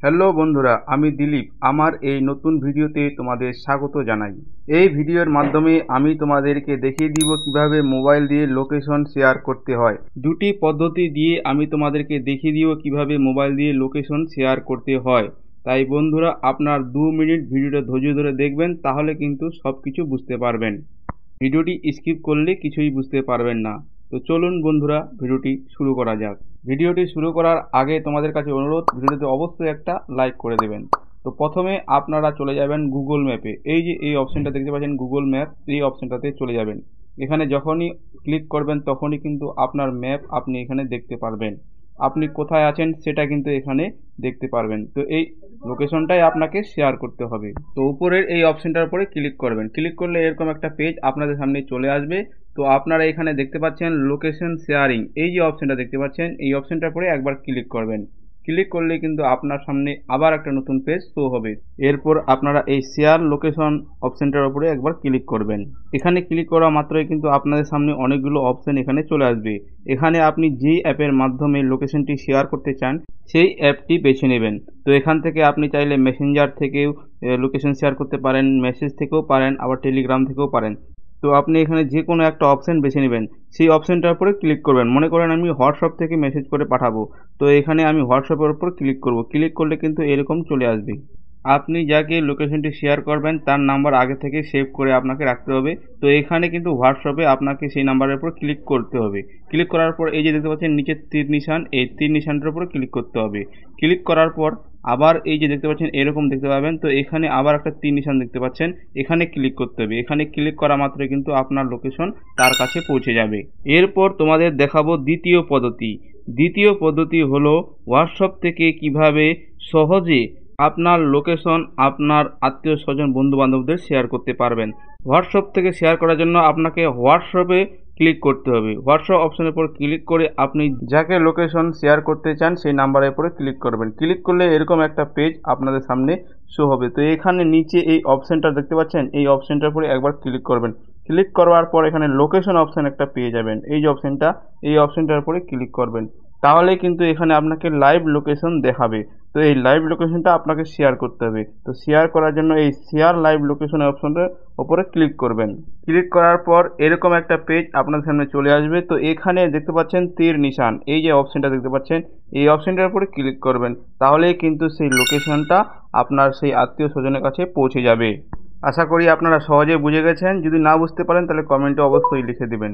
Hello বন্ধুরা, আমি দিলীপ। আমার এই নতুন ভিডিওতে তোমাদের স্বাগত জানাই। এই ভিডিওর মাধ্যমে আমি তোমাদেরকে দেখিয়ে দিব কিভাবে মোবাইল দিয়ে লোকেশন শেয়ার করতে হয়। দুটি পদ্ধতি দিয়ে আমি তোমাদেরকে দেখিয়ে দিব কিভাবে মোবাইল দিয়ে লোকেশন শেয়ার করতে হয়। তাই বন্ধুরা, আপনার 2 মিনিট ভিডিওটা ধৈর্য ধরে দেখবেন, তাহলে কিন্তু সব কিছু বুঝতে পারবেন। ভিডিওটি স্কিপ করলে কিছুই বুঝতে পারবেন না। তো চলুন বন্ধুরা, ভিডিওটি শুরু করা যাক। ভিডিওটি শুরু করার আগে তোমাদের কাছে অনুরোধ, ভিডিওতে অবশ্যই একটা লাইক করে দেবেন। তো প্রথমে আপনারা চলে যাবেন গুগল ম্যাপে। এই যে এই অপশনটা দেখতে পাচ্ছেন গুগল ম্যাপ, এই অপশনটাতে চলে যাবেন। এখানে যখনই ক্লিক করবেন তখনই কিন্তু আপনার ম্যাপ আপনি এখানে দেখতে পারবেন। আপনি কোথায় আছেন সেটা কিন্তু এখানে দেখতে পারবেন। তো এই লোকেশনটাই আপনাকে শেয়ার করতে হবে। তো উপরের এই অপশনটার উপরে ক্লিক করবেন। ক্লিক করলে এরকম একটা পেজ আপনাদের সামনে চলে আসবে। তো আপনারা এখানে দেখতে পাচ্ছেন লোকেশন শেয়ারিং, এই যে অপশনটা দেখতে পাচ্ছেন এই অপশনটার উপরে একবার ক্লিক করবেন। ক্লিক করলে কিন্তু আপনার সামনে আবার একটা নতুন পেজ শো হবে। এরপর আপনারা এই শেয়ার লোকেশন অপশনটার উপরে একবার ক্লিক করবেন। এখানে ক্লিক করা মাত্রই কিন্তু আপনাদের সামনে অনেকগুলো অপশন এখানে চলে আসবে। এখানে আপনি যেই অ্যাপের মাধ্যমে লোকেশনটি শেয়ার করতে চান সেই অ্যাপটি বেছে নেবেন। তো এখান থেকে আপনি চাইলে মেসেঞ্জার থেকেও লোকেশন শেয়ার করতে পারেন, মেসেজ থেকেও পারেন, আবার টেলিগ্রাম থেকেও পারেন। তো আপনি এখানে যে কোনো একটা অপশন বেছে নেবেন। সেই অপশনটার উপরে ক্লিক করবেন। মনে করেন আমি হোয়াটসঅ্যাপ থেকে মেসেজ করে পাঠাবো, তো এখানে আমি হোয়াটসঅ্যাপের উপর ক্লিক করব। ক্লিক করলে কিন্তু এরকম চলে আসবে। আপনি যাকে লোকেশনটি শেয়ার করবেন তার নাম্বার আগে থেকে সেভ করে আপনাকে রাখতে হবে। তো এখানে কিন্তু হোয়াটসঅ্যাপে আপনাকে সেই নাম্বারের উপর ক্লিক করতে হবে। ক্লিক করার পর এই যে দেখতে পাচ্ছেন নিচে তীর নিশান, এই তীর নিশানটার উপর ক্লিক করতে হবে। ক্লিক করার পর আবার এই যে দেখতে পাচ্ছেন এরকম দেখতে পাবেন। তো এখানে আবার একটা তীর নিশান দেখতে পাচ্ছেন, এখানে ক্লিক করতে হবে। এখানে ক্লিক করা মাত্রই কিন্তু আপনার লোকেশন তার কাছে পৌঁছে যাবে। এরপর তোমাদের দেখাবো দ্বিতীয় পদ্ধতি। দ্বিতীয় পদ্ধতি হলো হোয়াটসঅ্যাপ থেকে কিভাবে সহজে আপনার লোকেশন আপনার আত্মীয় স্বজন বন্ধু বান্ধবদের শেয়ার করতে পারবেন। হোয়াটসঅ্যাপ থেকে শেয়ার করার জন্য আপনাকে হোয়াটসঅ্যাপে ক্লিক করতে হবে। হোয়াটসঅ্যাপ অপশনের উপর ক্লিক করে আপনি যাকে লোকেশন শেয়ার করতে চান সেই নাম্বারের উপরে ক্লিক করবেন। ক্লিক করলে এরকম একটা পেজ আপনাদের সামনে শো হবে। তো এখানে নিচে এই অপশনটা দেখতে পাচ্ছেন, এই অপশনটার উপরে একবার ক্লিক করবেন। ক্লিক করার পর এখানে লোকেশন অপশন একটা পেয়ে যাবেন। এই যে অপশনটা, এই অপশনটার উপরে ক্লিক করবেন। তাহলে কিন্তু এখানে আপনাকে লাইভ লোকেশন দেখাবে। তো এই লাইভ লোকেশনটা আপনাকে শেয়ার করতে হবে। তো শেয়ার করার জন্য এই শেয়ার লাইভ লোকেশন অপশনটার উপরে ক্লিক করবেন। ক্লিক করার পর এরকম একটা পেজ আপনার সামনে চলে আসবে। তো এখানে দেখতে পাচ্ছেন তীর নিশান, এই যে অপশনটা দেখতে পাচ্ছেন এই অপশনটার উপরে ক্লিক করবেন। তাহলেই কিন্তু সেই লোকেশনটা আপনার সেই আত্মীয় স্বজনের কাছে পৌঁছে যাবে। আশা করি আপনারা সহজে বুঝে গেছেন। যদি না বুঝতে পারেন তাহলে কমেন্টে অবশ্যই লিখে দেবেন।